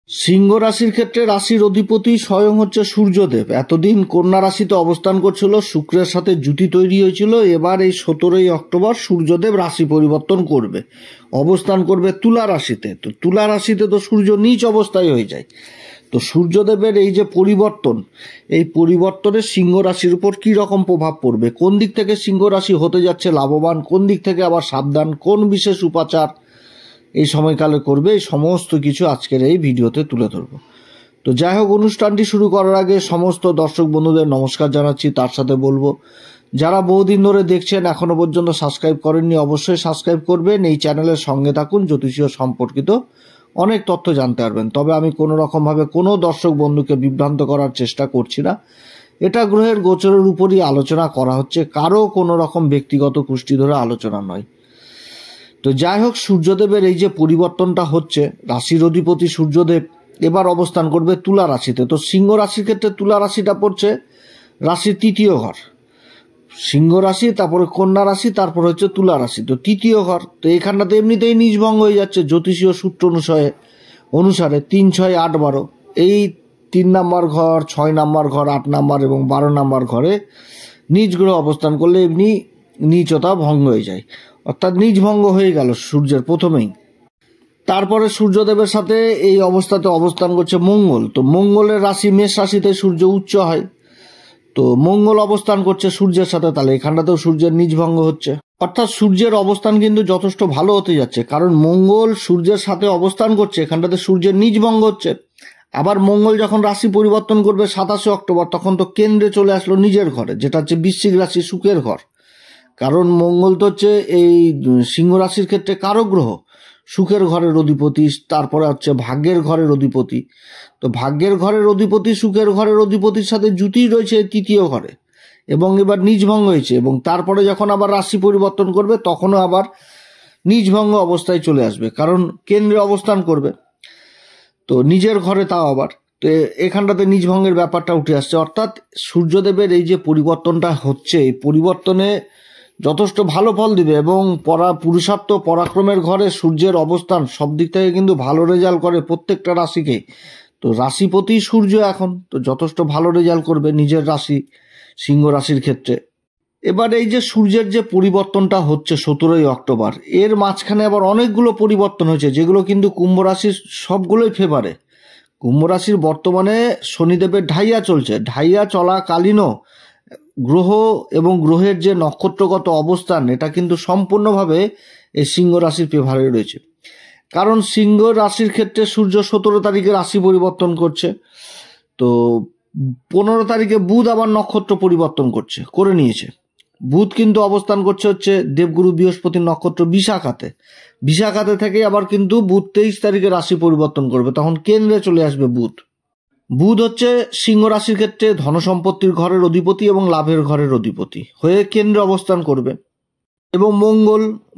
সিংহ রাশির ক্ষেত্রে রাশির অধিপতি স্বয়ং হচ্ছে সূর্যদেব। এতদিন কন্যা রাশিতে অবস্থান করছিল, শুক্রের সাথে জুতি তৈরি হয়েছিল। এবার এই 17ই অক্টোবর সূর্যদেব রাশি পরিবর্তন করবে, অবস্থান করবে তুলা রাশিতে। তো তুলা রাশিতে তো সূর্য নীচ অবস্থায় হয়ে যায়। তো সূর্যদেবের এই যে পরিবর্তন, এই পরিবর্তনের সিংহ রাশির উপর কী রকম প্রভাব পড়বে, কোন দিক থেকে সিংহ রাশি হতে যাচ্ছে লাভবান, কোন দিক থেকে আবার সাবধান, কোন বিশেষ উপাচার এই সময়কালে করবে, এই সমস্ত কিছু আজকের এই ভিডিওতে তুলে ধরব। তো যাই হোক, অনুষ্ঠানটি শুরু করার আগে সমস্ত দর্শক বন্ধুদের নমস্কার জানাচ্ছি। তার সাথে বলবো, যারা বহুদিন ধরে দেখছেন এখনো পর্যন্ত সাবস্ক্রাইব করেননি, অবশ্যই সাবস্ক্রাইব করবেন। এই চ্যানেলের সঙ্গে থাকুন, জ্যোতিষীয় সম্পর্কিত অনেক তথ্য জানতে পারবেন। তবে আমি কোনো রকমভাবে কোনো দর্শক বন্ধুকে বিভ্রান্ত করার চেষ্টা করছি না। এটা গ্রহের গোচরের উপরই আলোচনা করা হচ্ছে, কারো কোনো রকম ব্যক্তিগত কুষ্টি ধরে আলোচনা নয়। তো যাই হোক, সূর্যদেবের এই যে পরিবর্তনটা হচ্ছে, রাশির অধিপতি সূর্যদেব এবার অবস্থান করবে তুলা রাশিতে। তো সিংহ রাশির ক্ষেত্রে তুলা রাশিটা পড়ছে রাশির তৃতীয় ঘর। সিংহ রাশি, তারপরে কন্যা রাশি, তারপর হচ্ছে তুলা রাশি, তো তৃতীয় ঘর। তো এখানটাতে এমনিতেই নিজভঙ্গ হয়ে যাচ্ছে জ্যোতিষীয় সূত্র অনুসারে 3, 6, 8, 12 এই 3 নম্বর ঘর, 6 নম্বর ঘর, 8 নম্বর এবং 12 নম্বর ঘরে নিজ গ্রহ অবস্থান করলে এমনি নীচতা ভঙ্গ হয়ে যায়, অর্থাৎ নিজ ভঙ্গ হয়ে গেল সূর্যের প্রথমেই। তারপরে সূর্যদেবের সাথে এই অবস্থাতে অবস্থান করছে মঙ্গল। তো মঙ্গলের রাশি মেষ রাশিতে সূর্য উচ্চ হয়। তো মঙ্গল অবস্থান করছে সূর্যের সাথে, তাহলে এখানটাতেও সূর্যের নিজ ভঙ্গ হচ্ছে। অর্থাৎ সূর্যের অবস্থান কিন্তু যথেষ্ট ভালো হতে যাচ্ছে, কারণ মঙ্গল সূর্যের সাথে অবস্থান করছে, এখানটাতে সূর্যের নিজ ভঙ্গ হচ্ছে। আবার মঙ্গল যখন রাশি পরিবর্তন করবে 27 অক্টোবর, তখন তো কেন্দ্রে চলে আসলো নিজের ঘরে, যেটা হচ্ছে বৃশ্চিক রাশি, সুখের ঘর। কারণ মঙ্গল তো হচ্ছে এই সিংহ রাশির ক্ষেত্রে কারক গ্রহ, সুখের ঘরের অধিপতি, তারপরে হচ্ছে ভাগ্যের ঘরের অধিপতি। তো ভাগ্যের ঘরের অধিপতি সুখের ঘরের অধিপতির সাথে জুতি রয়েছে তৃতীয় ঘরে, এবং এবার নিজভঙ্গ হয়েছে। এবং তারপরে যখন আবার রাশি পরিবর্তন করবে তখনও আবার নিজভঙ্গ অবস্থায় চলে আসবে, কারণ কেন্দ্রে অবস্থান করবে তো নিজের ঘরে, তাও আবার। তো এখানটাতে নিজভঙ্গের ব্যাপারটা উঠে আসছে। অর্থাৎ সূর্যদেবের এই যে পরিবর্তনটা হচ্ছে, এই পরিবর্তনে যথেষ্ট ভালো ফল দিবে। এবং পুরুষার্থ পরাক্রমের ঘরে সূর্যের অবস্থান সব দিক থেকে কিন্তু ভালো রেজাল্ট করে প্রত্যেকটা রাশিকে। তো রাশিপতি সূর্য এখন তো যথেষ্ট ভালো রেজাল্ট করবে নিজের রাশি সিংহ রাশির ক্ষেত্রে। এবার এই যে সূর্যের যে পরিবর্তনটা হচ্ছে 17ই অক্টোবর, এর মাঝখানে আবার অনেকগুলো পরিবর্তন হয়েছে, যেগুলো কিন্তু কুম্ভ রাশির সবগুলোই ফেভারে। কুম্ভ রাশির বর্তমানে শনিদেবের ঢাইয়া চলছে, ঢাইয়া চলাকালীনও গ্রহ এবং গ্রহের যে নক্ষত্রগত অবস্থান, এটা কিন্তু সম্পূর্ণভাবে এই সিংহ রাশির ফেভারে রয়েছে। কারণ সিংহ রাশির ক্ষেত্রে সূর্য 17 তারিখে রাশি পরিবর্তন করছে। তো 15 তারিখে বুধ আবার নক্ষত্র পরিবর্তন করে নিয়েছে। বুধ কিন্তু অবস্থান করছে হচ্ছে দেবগুরু বৃহস্পতির নক্ষত্র বিশাখাতে থেকে আবার কিন্তু বুধ 23 তারিখে রাশি পরিবর্তন করবে, তখন কেন্দ্রে চলে আসবে বুধ হচ্ছে সিংহ রাশির ক্ষেত্রে ধনসম্পত্তির ঘরের অধিপতি এবং লাভের ঘরের অধিপতি হয়ে কেন্দ্রে অবস্থান করবে। এবং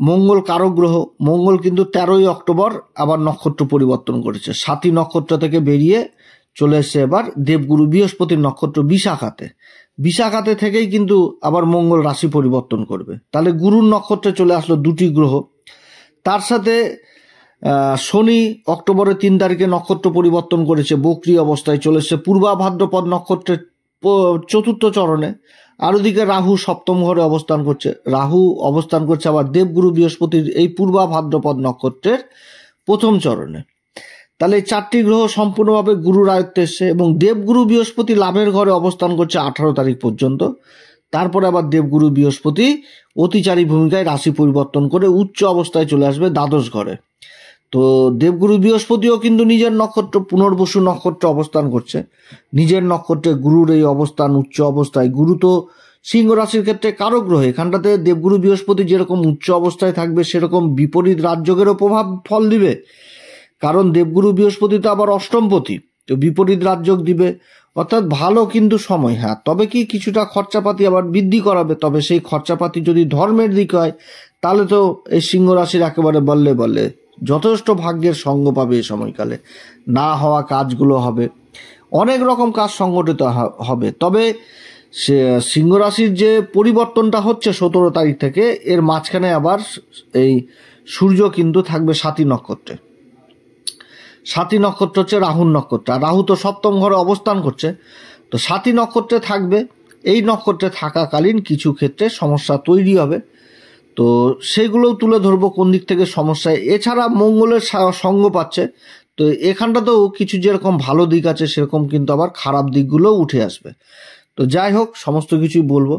মঙ্গল কারক গ্রহ, মঙ্গল কিন্তু 13ই অক্টোবর আবার নক্ষত্র পরিবর্তন করেছে, সাথী নক্ষত্র থেকে বেরিয়ে চলে এসছে এবার দেবগুরু বৃহস্পতির নক্ষত্র বিশাখাতে থেকেই কিন্তু আবার মঙ্গল রাশি পরিবর্তন করবে। তাহলে গুরুর নক্ষত্রে চলে আসলো 2টি গ্রহ। তার সাথে শনি অক্টোবরের 3 তারিখে নক্ষত্র পরিবর্তন করেছে, বক্রী অবস্থায় চলে এসছে পূর্বা ভাদ্রপদ নক্ষত্রের 4র্থ চরণে। আর ওদিকে রাহু 7ম ঘরে অবস্থান করছে, রাহু অবস্থান করছে আবার দেবগুরু বৃহস্পতির এই পূর্বা ভাদ্রপদ নক্ষত্রের 1ম চরণে। তাহলে এই 4টি গ্রহ সম্পূর্ণভাবে গুরুর আয়ত্তে এসছে। এবং দেবগুরু বৃহস্পতি লাভের ঘরে অবস্থান করছে 18 তারিখ পর্যন্ত। তারপরে আবার দেবগুরু বৃহস্পতি অতিচারী ভূমিকায় রাশি পরিবর্তন করে উচ্চ অবস্থায় চলে আসবে দ্বাদশ ঘরে। তো দেবগুরু বৃহস্পতিও কিন্তু নিজের নক্ষত্র পুনর্বসু নক্ষত্র অবস্থান করছে, নিজের নক্ষত্রে গুরুর এই অবস্থান উচ্চ অবস্থায়। গুরু তো সিংহ রাশির ক্ষেত্রে কারক গ্রহ, এখানটাতে দেবগুরু বৃহস্পতি যেরকম উচ্চ অবস্থায় থাকবে সেরকম বিপরীত রাজযোগেরও প্রভাব ফল দিবে, কারণ দেবগুরু বৃহস্পতি তো আবার অষ্টমপতি, তো বিপরীত রাজযোগ দিবে। অর্থাৎ ভালো কিন্তু সময়, হ্যাঁ, তবে কি কিছুটা খরচাপাতি আবার বৃদ্ধি করাবে। তবে সেই খরচাপাতি যদি ধর্মের দিকে হয় তাহলে তো এই সিংহ রাশির একেবারে বললে যথেষ্ট ভাগ্যের সঙ্গ পাবে এই সময়কালে। না হওয়া কাজগুলো হবে, অনেক রকম কাজ সংগঠিত হবে। তবে সিংহ রাশির যে পরিবর্তনটা হচ্ছে 17 তারিখ থেকে, এর মাঝখানে আবার এই সূর্য কিন্তু থাকবে সাথী নক্ষত্রে। সাথী নক্ষত্র হচ্ছে রাহুর নক্ষত্র, আর রাহু তো সপ্তম ঘরে অবস্থান করছে। তো সাথী নক্ষত্রে থাকবে, এই নক্ষত্রে থাকাকালীন কিছু ক্ষেত্রে সমস্যা তৈরি হবে, তো সেইগুলোও তুলে ধরবো কোন দিক থেকে সমস্যায়। এছাড়া মঙ্গলের সঙ্গ পাচ্ছে, তো এখানটাতেও কিছু যেরকম ভালো দিক আছে সেরকম কিন্তু আবার খারাপ দিকগুলোও উঠে আসবে। তো যাই হোক, সমস্ত কিছুই বলবো।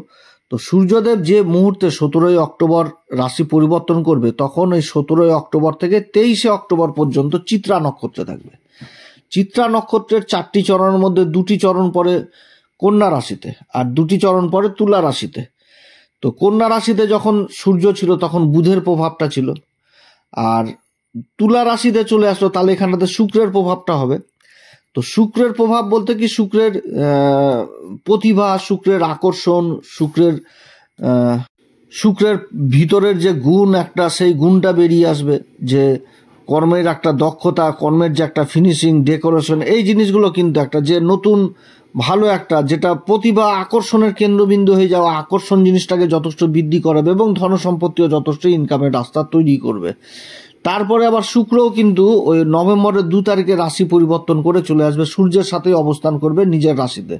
তো সূর্যদেব যে মুহূর্তে 17ই অক্টোবর রাশি পরিবর্তন করবে, তখন এই 17ই অক্টোবর থেকে 23শে অক্টোবর পর্যন্ত চিত্রা নক্ষত্রে থাকবে। চিত্রা নক্ষত্রের 4টি চরণের মধ্যে 2টি চরণ পরে কন্যা রাশিতে, আর 2টি চরণ পরে তুলা রাশিতে। তো কন্যা রাশিতে যখন সূর্য ছিল তখন বুধের প্রভাবটা ছিল, আর তুলা রাশিতে চলে আসলো, তাহলে এখানটাতে শুক্রের প্রভাবটা হবে। তো শুক্রের প্রভাব বলতে কি, শুক্রের প্রতিভা, শুক্রের আকর্ষণ, শুক্রের ভিতরের যে গুণ একটা, সেই গুণটা বেরিয়ে আসবে, যে কর্মের একটা দক্ষতা, কর্মের যে একটা ফিনিশিং, ডেকোরেশন, এই জিনিসগুলো কিন্তু একটা যে নতুন ভালো একটা যেটা প্রতিভা আকর্ষণের কেন্দ্রবিন্দু হয়ে যাওয়া, আকর্ষণ জিনিসটাকে যথেষ্ট বৃদ্ধি করাবে এবং ধনসম্পত্তিও যথেষ্ট ইনকামের রাস্তা তৈরি করবে। তারপরে আবার শুক্রও কিন্তু ওই নভেম্বরের 2 তারিখে রাশি পরিবর্তন করে চলে আসবে, সূর্যের সাথে অবস্থান করবে নিজের রাশিতে।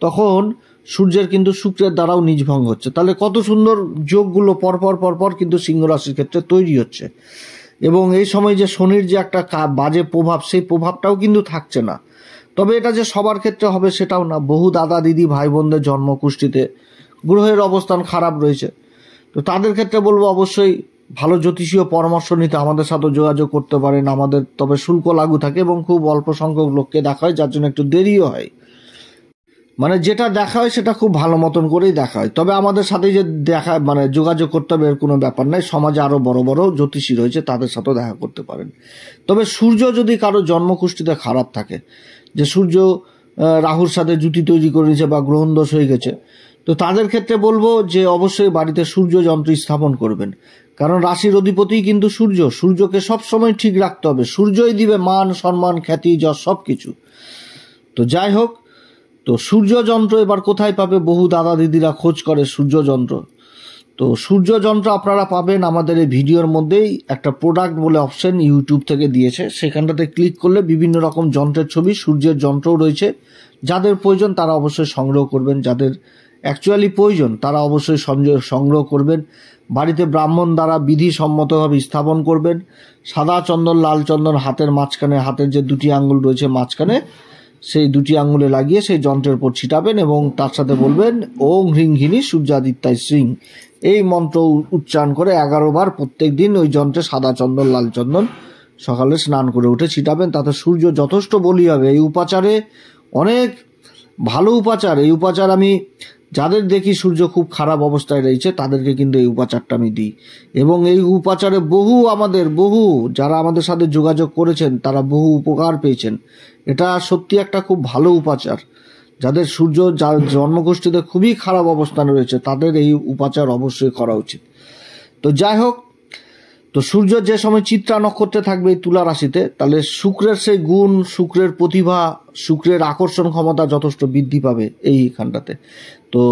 তখন সূর্যের কিন্তু শুক্রের দ্বারাও নিজভঙ্গ হচ্ছে। তাহলে কত সুন্দর যোগগুলো পরপর কিন্তু সিংহ রাশির ক্ষেত্রে তৈরি হচ্ছে। এবং এই সময় যে শনির যে একটা বাজে প্রভাব, সেই প্রভাবটাও কিন্তু থাকছে না। তবে এটা যে সবার ক্ষেত্রে হবে সেটাও না। বহু দাদা দিদি ভাই বোনদের জন্মকুষ্ঠিতে গ্রহের অবস্থান খারাপ রয়েছে, তো তাদের ক্ষেত্রে বলবো অবশ্যই ভালো জ্যোতিষীয় পরামর্শ নিতে আমাদের সাথে যোগাযোগ করতে পারেন। আমাদের তবে শুল্ক লাগু থাকে এবং খুব অল্প সংখ্যক লোককে দেখা হয়, যার জন্য একটু দেরিও হয়। মানে যেটা দেখা হয় সেটা খুব ভালো মতন করেই দেখা হয়। তবে আমাদের সাথে যে দেখা মানে যোগাযোগ করতে হবে এর কোনো ব্যাপার নাই। সমাজে আরও বড় বড় জ্যোতিষী রয়েছে, তাদের সাথেও দেখা করতে পারেন। তবে সূর্য যদি কারো জন্মকুষ্ঠিতে খারাপ থাকে, যে সূর্য রাহুর সাথে জুটি তৈরি করে নিয়েছে বা গ্রহণ দোষ হয়ে গেছে, তো তাদের ক্ষেত্রে বলবো যে অবশ্যই বাড়িতে সূর্য যন্ত্র স্থাপন করবেন। কারণ রাশির অধিপতি কিন্তু সূর্য, সূর্যকে সবসময় ঠিক রাখতে হবে। সূর্যই দিবে মান, সম্মান, খ্যাতি, যশ সব কিছু। তো যাই হোক, তো সূর্য যন্ত্র এবার কোথায় পাবে, বহু দাদা দিদিরা খোঁজ করে সূর্য যন্ত্র। তো সূর্য যন্ত্র আপনারা পাবেন আমাদের এই ভিডিওর মধ্যেই একটা প্রোডাক্ট বলে অপশন ইউটিউব থেকে দিয়েছে, সেখানটাতে ক্লিক করলে বিভিন্ন রকম যন্ত্রের ছবি, সূর্যের যন্ত্রও রয়েছে। যাদের প্রয়োজন তারা অবশ্যই সংগ্রহ করবেন, যাদের অ্যাকচুয়ালি প্রয়োজন তারা অবশ্যই সংগ্রহ করবেন। বাড়িতে ব্রাহ্মণ দ্বারা বিধিসম্মতভাবে স্থাপন করবেন। সাদা চন্দন, লাল চন্দন হাতের মাঝখানে, হাতের যে 2টি আঙ্গুল রয়েছে মাঝখানে, সেই 2টি আঙ্গুলে লাগিয়ে সেই যন্ত্রের উপর ছিটাবেন এবং তার সাথে বলবেন ওং হ্রিং হিনি সূর্যাদিত্যায় শ্রিং, এই মন্ত্র উচ্চারণ করে 11 বার প্রত্যেক দিন ওই যন্ত্রে সাদা চন্দন, লাল চন্দন সকালে স্নান করে উঠে ছিটাবেন। তাতে সূর্য যথেষ্ট বলি হবে। এই উপাচারে অনেক ভালো উপাচার। এই উপাচার আমি যাদের দেখি সূর্য খুব খারাপ অবস্থায় রয়েছে তাদেরকে কিন্তু এই উপাচারটা আমি দিই, এবং এই উপাচারে বহু যারা আমাদের সাথে যোগাযোগ করেছেন তারা বহু উপকার পেয়েছেন। এটা সত্যি একটা খুব ভালো উপাচার। যাদের সূর্য জন্মগোষ্ঠীতে খুবই খারাপ অবস্থানে রয়েছে তাদের এই উপাচার অবশ্যই করা উচিত। তো যাই হোক, তো সূর্য যে সময় চিত্রা নক্ষত্রে থাকবে এই তুলা রাশিতে, তাহলে শুক্রের সেই গুণ, শুক্রের প্রতিভা, শুক্রের আকর্ষণ ক্ষমতা যথেষ্ট বৃদ্ধি পাবে এইখানটাতে। তো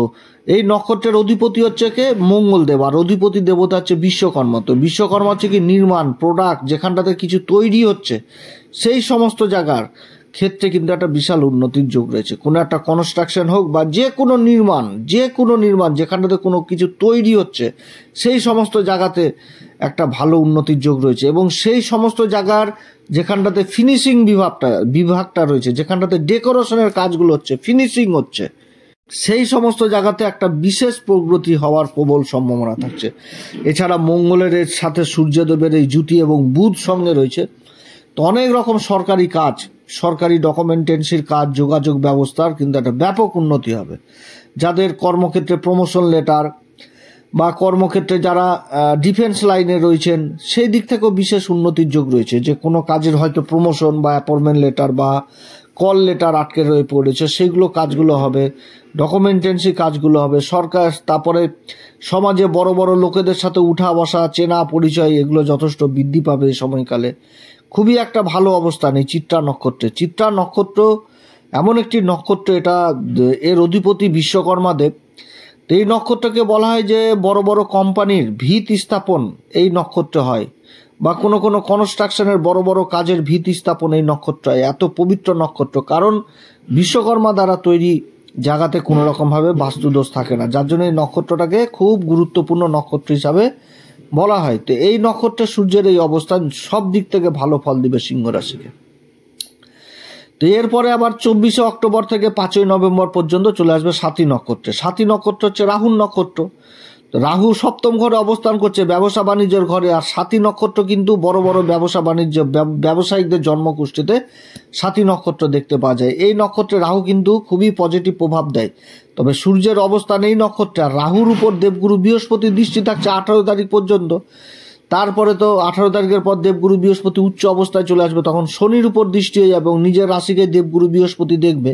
এই নক্ষত্রের অধিপতি হচ্ছে কে, মঙ্গলদেব, আর অধিপতি দেবতা হচ্ছে বিশ্বকর্মা। তো বিশ্বকর্মা হচ্ছে কি নির্মাণ, প্রোডাক্ট, যেখানটাতে কিছু তৈরি হচ্ছে সেই সমস্ত জায়গার ক্ষেত্রে কিন্তু একটা বিশাল উন্নতির যোগ রয়েছে। কোনো একটা কনস্ট্রাকশন হোক বা যে কোনো নির্মাণ যেখানটাতে কোনো কিছু তৈরি হচ্ছে সেই সমস্ত জায়গাতে একটা ভালো উন্নতির যোগ রয়েছে। এবং সেই সমস্ত জায়গার যেখানটাতে ফিনিশিং বিভাগটা রয়েছে, যেখানটাতে ডেকোরেশনের কাজগুলো হচ্ছে, ফিনিশিং হচ্ছে, সেই সমস্ত জায়গাতে একটা বিশেষ প্রগতি হওয়ার প্রবল সম্ভাবনা থাকছে। এছাড়া মঙ্গলের সাথে সূর্যদেবের এই জুতি এবং বুধ সঙ্গে রয়েছে, তো অনেক রকম সরকারি কাজ, সরকারি ডকুমেন্টেন্সির কাজ, যোগাযোগ ব্যবস্থার কিন্তু একটা ব্যাপক উন্নতি হবে। যাদের কর্মক্ষেত্রে প্রমোশন লেটার বা কর্মক্ষেত্রে যারা ডিফেন্স লাইনে রয়েছেন সেই দিক থেকেও বিশেষ উন্নতির যোগ রয়েছে। যে কোনো কাজের হয়তো প্রমোশন বা অ্যাপয়েন্টমেন্ট লেটার বা কল লেটার আটকে রয়ে পড়েছে, সেইগুলো কাজগুলো হবে, ডকুমেন্টেন্সি কাজগুলো হবে। সরকার, তারপরে সমাজে বড় বড় লোকেদের সাথে উঠা বসা, চেনা পরিচয়, এগুলো যথেষ্ট বৃদ্ধি পাবে এই সময়কালে। খুবই একটা ভালো অবস্থান এই চিত্রা নক্ষত্রে। চিত্রা নক্ষত্র এমন একটি নক্ষত্র, এটা এর অধিপতি বিশ্বকর্মা দেব। তো এই নক্ষত্রকে বলা হয় যে বড় বড় কোম্পানির ভিত স্থাপন এই নক্ষত্রে হয়, বা কোনো কোনো কনস্ট্রাকশনের বড় বড় কাজের ভিত্তি স্থাপন এই নক্ষত্র, এত পবিত্র নক্ষত্র, কারণ বিশ্বকর্মা দ্বারা তৈরি জায়গাতে কোনো রকমভাবে বাস্তুদোষ থাকে না, যার জন্য এই নক্ষত্রটাকে খুব গুরুত্বপূর্ণ নক্ষত্র হিসাবে বলা হয়। তো এই নক্ষত্রে সূর্যের এই অবস্থান সব দিক থেকে ভালো ফল দিবে সিংহ রাশিকে। তো এরপরে আবার 24শে অক্টোবর থেকে 5ই নভেম্বর পর্যন্ত চলে আসবে সাথী নক্ষত্রে। সাথী নক্ষত্র হচ্ছে রাহুর নক্ষত্র। তো রাহু সপ্তম ঘরে অবস্থান করছে, ব্যবসা বাণিজ্যের ঘরে। আর সাথী নক্ষত্র কিন্তু বড় বড় ব্যবসা বাণিজ্য ব্যবসায়িকদের জন্মকুষ্ঠিতে সাথী নক্ষত্র দেখতে পাওয়া যায়। এই নক্ষত্রে রাহু কিন্তু খুবই পজিটিভ প্রভাব দেয়। তবে সূর্যের অবস্থান এই নক্ষত্রে, আর রাহুর উপর দেবগুরু বৃহস্পতির দৃষ্টি থাকছে 18 তারিখ পর্যন্ত। তারপরে তো 18 তারিখের পর দেবগুরু বৃহস্পতি উচ্চ অবস্থায় চলে আসবে, তখন শনির উপর দৃষ্টি হয়ে যাবে এবং নিজের রাশিকে দেবগুরু বৃহস্পতি দেখবে।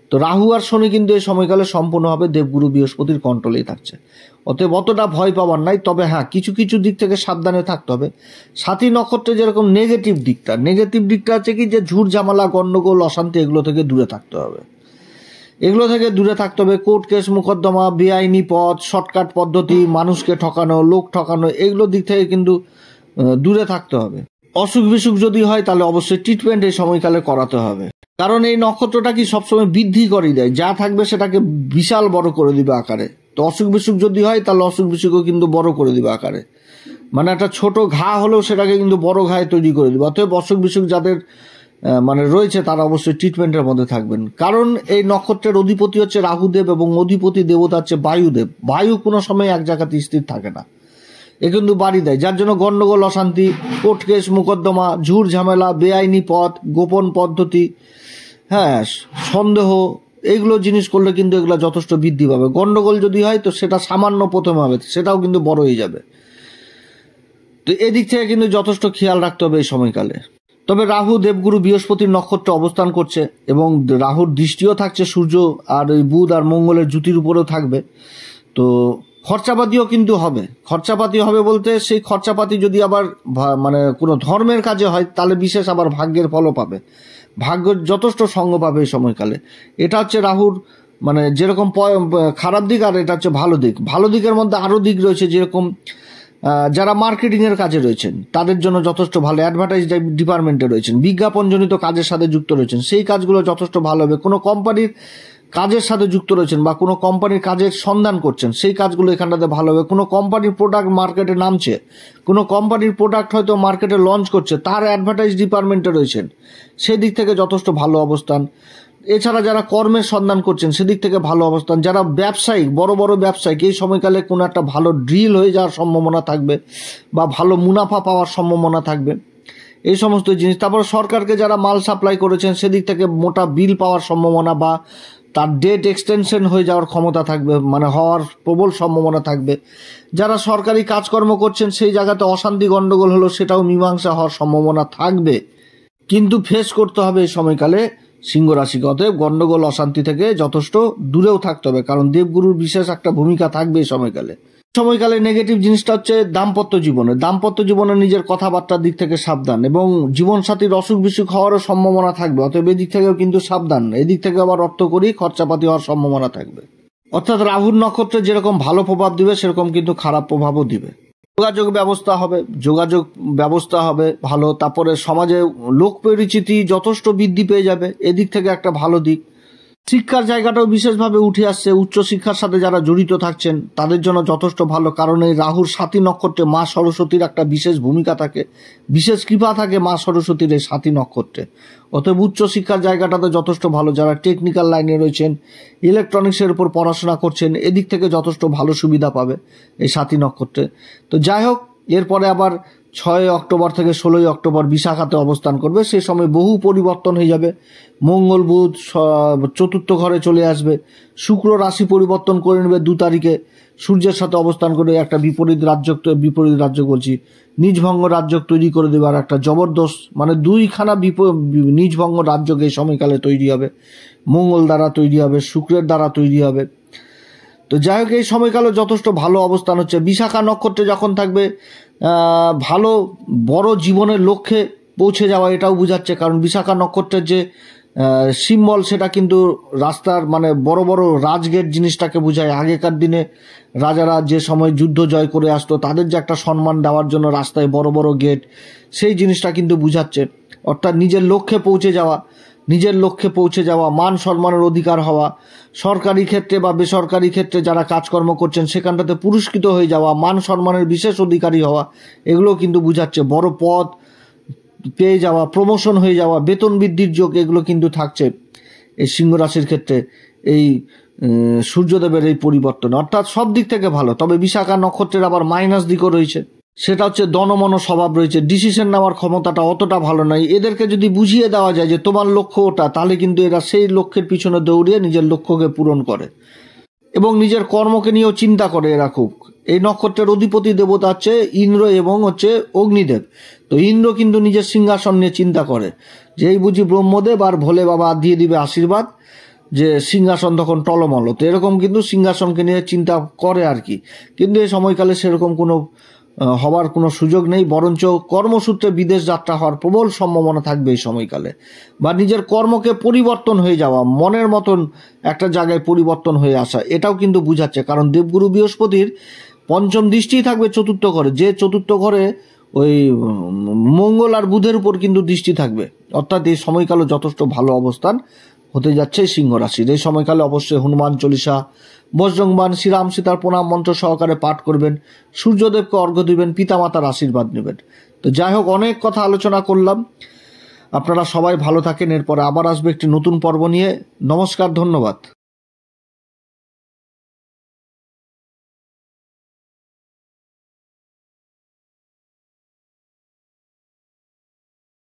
তো রাহু আর শনি কিন্তু এই সময়কালে সম্পূর্ণভাবে দেবগুরু বৃহস্পতির কন্ট্রোলেই থাকছে। অতএব অতটা ভয় পাওয়ার নাই। তবে হ্যাঁ, কিছু কিছু দিক থেকে সাবধানে থাকতে হবে। সাথী নক্ষত্রে যেরকম নেগেটিভ দিকটা হচ্ছে কি, যে ঝুট ঝামেলা, গন্ডগোল, অশান্তি, এগুলো থেকে দূরে থাকতে হবে। কোর্ট কেস মোকদ্দমা, বেআইনি পথ, শর্টকাট পদ্ধতি, মানুষকে ঠকানো, লোক ঠকানো, এগুলো দিক থেকে কিন্তু দূরে থাকতে হবে। অসুখ বিসুখ যদি হয় তাহলে অবশ্যই ট্রিটমেন্ট এই সময়কালে করাতে হবে, কারণ এই নক্ষত্রটা কি সবসময় বৃদ্ধি করে দেয়, যা থাকবে সেটাকে বিশাল বড় করে দিবে আকারে। তো অসুখ বিসুখ যদি হয় তাহলে অসুখ বিসুখও কিন্তু বড় করে দিবে আকারে, মানে একটা ছোট ঘা হলেও সেটাকে কিন্তু বড় ঘায়ে তৈরি করে দিবে। অতএব অসুখ বিসুখ যাদের রয়েছে তারা অবশ্যই ট্রিটমেন্টের মধ্যে থাকবেন, কারণ এই নক্ষত্রের অধিপতি হচ্ছে রাহুদেব এবং অধিপতি দেবতা হচ্ছে বায়ুদেব। বায়ু কোনো সময় এক জায়গাতে স্থির থাকে না, এ কিন্তু বাড়ি দেয়, যার জন্য গন্ডগোল, অশান্তি, কোর্ট কেস মোকদ্দমা, ঝুট ঝামেলা, বেআইনি পথ, গোপন পদ্ধতি, সন্দেহ, এইগুলো জিনিস করলে কিন্তু এগুলো যথেষ্ট বৃদ্ধি পাবে। গন্ডগোল যদি হয় তো সেটা সামান্য প্রথমে হবে, সেটাও কিন্তু বড় হয়ে যাবে। তো এদিক থেকে কিন্তু যথেষ্ট খেয়াল রাখতে হবে এই সময়কালে। তবে রাহু দেবগুরু বৃহস্পতির নক্ষত্রে অবস্থান করছে এবং রাহুর দৃষ্টিও থাকছে সূর্য আর ওই বুধ আর মঙ্গলের জুতির উপরেও থাকবে। তো খরচাপাতিও কিন্তু হবে। খরচাপাতি হবে বলতে, সেই খরচাপাতি যদি আবার কোনো ধর্মের কাজে হয় তাহলে বিশেষ আবার ভাগ্যের ফলও পাবে, ভাগ্য যথেষ্ট সঙ্গ পাবে এই সময়কালে। এটা হচ্ছে রাহুর যেরকম খারাপ দিক, আর এটা হচ্ছে ভালো দিক। ভালো দিকের মধ্যে আরও দিক রয়েছে, যেরকম যারা মার্কেটিংয়ের কাজে রয়েছেন তাদের জন্য যথেষ্ট ভালো, অ্যাডভার্টাইজ ডিপার্টমেন্টে রয়েছেন, বিজ্ঞাপনজনিত কাজের সাথে যুক্ত রয়েছেন, সেই কাজগুলো যথেষ্ট ভালো হবে। কোনো কোম্পানির কাজের সাথে যুক্ত রয়েছেন বা কোনো কোম্পানির কাজের সন্ধান করছেন, সেই কাজগুলো এখানটাতে ভালো হবে। কোনো কোম্পানির প্রোডাক্ট মার্কেটে নামছে, কোনো কোম্পানির প্রোডাক্ট হয়তো মার্কেটে লঞ্চ করছে, তার অ্যাডভার্টাইজ ডিপার্টমেন্টে রয়েছেন, সেদিক থেকে যথেষ্ট ভালো অবস্থান। এছাড়া যারা কর্মের সন্ধান করছেন সেদিক থেকে ভালো অবস্থান। যারা ব্যবসায়িক, বড় বড় ব্যবসায়িক, এই সময়কালে কোনো একটা ভালো ড্রিল হয়ে যাওয়ার সম্ভাবনা থাকবে বা ভালো মুনাফা পাওয়ার সম্ভাবনা থাকবে, এই সমস্ত জিনিস। তারপর সরকারকে যারা মাল সাপ্লাই করেছেন সেদিক থেকে মোটা বিল পাওয়ার সম্ভাবনা বা তার ডেট এক্সটেনশন হয়ে যাওয়ার ক্ষমতা থাকবে, হওয়ার প্রবল সম্ভাবনা থাকবে। যারা সরকারি কাজকর্ম করছেন সেই জায়গাতে অশান্তি গন্ডগোল হলো সেটাও মীমাংসা হওয়ার সম্ভাবনা থাকবে, কিন্তু ফেস করতে হবে এই সময়কালে সিংহ রাশিকে। অতএব গন্ডগোল অশান্তি থেকে যথেষ্ট দূরেও থাকতে হবে, কারণ দেবগুরুর বিশেষ একটা ভূমিকা থাকবে এই সময়কালে। নেগেটিভ জিনিসটা হচ্ছে দাম্পত্য জীবনে নিজের কথাবার্তার দিক থেকে সাবধান, এবং জীবনসাথীর অসুখ বিসুখ হওয়ারও সম্ভাবনা থাকবে। অতএব এদিক থেকেও কিন্তু সাবধান। এদিক থেকে আবার অর্থ করি খরচাপাতি হওয়ার সম্ভাবনা থাকবে। অর্থাৎ রাহুর নক্ষত্রে যেরকম ভালো প্রভাব দিবে সেরকম কিন্তু খারাপ প্রভাবও দিবে। যোগাযোগ ব্যবস্থা হবে ভালো। তারপরে সমাজে লোক পরিচিতি যথেষ্ট বৃদ্ধি পেয়ে যাবে, এদিক থেকে একটা ভালো দিক। শিক্ষার জায়গাটাও বিশেষভাবে উঠে আসছে। উচ্চশিক্ষার সাথে যারা জড়িত থাকছেন তাদের জন্য যথেষ্ট ভালো, কারণ এই রাহুর সাথী নক্ষত্রে মা সরস্বতীর একটা বিশেষ ভূমিকা থাকে, বিশেষ কৃপা থাকে মা সরস্বতীর এই সাথী নক্ষত্রে। অতএব উচ্চশিক্ষার জায়গাটাতে যথেষ্ট ভালো। যারা টেকনিক্যাল লাইনে রয়েছেন, ইলেকট্রনিক্সের উপর পড়াশোনা করছেন, এদিক থেকে যথেষ্ট ভালো সুবিধা পাবে এই সাথী নক্ষত্রে। তো যাই হোক, এরপরে আবার 6 অক্টোবর থেকে 16 অক্টোবর বিশাখাতে অবস্থান করবে। সে সময় বহু পরিবর্তন হয়ে যাবে। মঙ্গল বুধ চতুর্থ ঘরে চলে আসবে, শুক্র রাশি পরিবর্তন করে নেবে 2 তারিখে, সূর্যের সাথে অবস্থান করে একটা বিপরীত রাজ্য বলছি, নিজভঙ্গ রাজ্য তৈরি করে দেবে। আর একটা জবরদস্ত 2খানা নিজভঙ্গ রাজ্য এই সময়কালে তৈরি হবে, মঙ্গল দ্বারা তৈরি হবে, শুক্রের দ্বারা তৈরি হবে। তো যাই হোক, এই সময়কালে যথেষ্ট ভালো অবস্থান হচ্ছে। বিশাখা নক্ষত্রে যখন থাকবে ভালো বড় জীবনের লক্ষ্যে পৌঁছে যাওয়া, এটাও বোঝাচ্ছে, কারণ বিশাখা নক্ষত্রের যে সিম্বল, সেটা কিন্তু রাস্তার মানে বড় বড় রাজগেট জিনিসটাকে বোঝায়। আগেকার দিনে রাজারা যে সময় যুদ্ধ জয় করে আসতো তাদের যে একটা সম্মান দেওয়ার জন্য রাস্তায় বড় বড় গেট, সেই জিনিসটা কিন্তু বুঝাচ্ছে। অর্থাৎ নিজের লক্ষ্যে পৌঁছে যাওয়া, মান সম্মানের অধিকার হওয়া, সরকারি ক্ষেত্রে বা বেসরকারি ক্ষেত্রে যারা কাজকর্ম করছেন সেখানটাতে পুরস্কৃত হয়ে যাওয়া, মান সম্মানের বিশেষ অধিকারী হওয়া, এগুলো কিন্তু বুঝাচ্ছে। বড় পদ পেয়ে যাওয়া, প্রমোশন হয়ে যাওয়া, বেতন বৃদ্ধির যোগ, এগুলো কিন্তু থাকছে এই সিংহ রাশির ক্ষেত্রে এই সূর্যদেবের এই পরিবর্তন। অর্থাৎ সব দিক থেকে ভালো। তবে বিশাখা নক্ষত্রের আবার মাইনাস দিকও রয়েছে, সেটা হচ্ছে দনমন স্বভাব রয়েছে, ডিসিশন নেওয়ার ক্ষমতাটা অতটা ভালো নয়। এদেরকে যদি বুঝিয়ে দেওয়া যায় যে তোমার লক্ষ্য ওটা, তাহলে কিন্তু এরা সেই লক্ষ্যের পিছনে দৌড়িয়ে নিজের লক্ষ্যকে পূরণ করে এবং নিজের কর্মকে নিয়েও চিন্তা করে এরা খুব। এই নক্ষত্রের অধিপতি দেবতা হচ্ছে ইন্দ্র এবং হচ্ছে অগ্নিদেব। তো ইন্দ্র কিন্তু নিজের সিংহাসন নিয়ে চিন্তা করে, যেই বুঝি ব্রহ্মদেব আর ভোলে বাবা দিয়ে দিবে আশীর্বাদ যে সিংহাসন তখন টলমল। তো এরকম কিন্তু সিংহাসনকে নিয়ে চিন্তা করে আর কি। কিন্তু এই সময়কালে সেরকম কোনো হওয়ার কোনো সুযোগ নেই, বরঞ্চ কর্মসূত্রে বিদেশ যাত্রা হওয়ার প্রবল সম্ভাবনা থাকবে এই সময়কালে। বা নিজের কর্মকে পরিবর্তন হয়ে যাওয়া, মনের মতন একটা জায়গায় পরিবর্তন হয়ে আসা, এটাও কিন্তু বুঝাচ্ছে। কারণ দেবগুরু বৃহস্পতির পঞ্চম দৃষ্টিই থাকবে চতুর্থ ঘরে, যে চতুর্থ ঘরে ওই মঙ্গল আর বুধের উপর কিন্তু দৃষ্টি থাকবে। অর্থাৎ এই সময়কালে যথেষ্ট ভালো অবস্থান হতে যাচ্ছে সিংহ রাশির। এই সময়কালে অবশ্যই হনুমান চল্লিশা, বজরংবাণ, শ্রীরাম সীতার প্রণাম মন্ত্র সহকারে পাঠ করবেন, সূর্যদেবকে অর্ঘ্য দিবেন, পিতামাতার আশীর্বাদ নেবেন। তো যাই হোক, অনেক কথা আলোচনা করলাম। আপনারা সবাই ভালো থাকেন। এরপরে আবার আসবে একটি নতুন পর্ব নিয়ে। নমস্কার, ধন্যবাদ।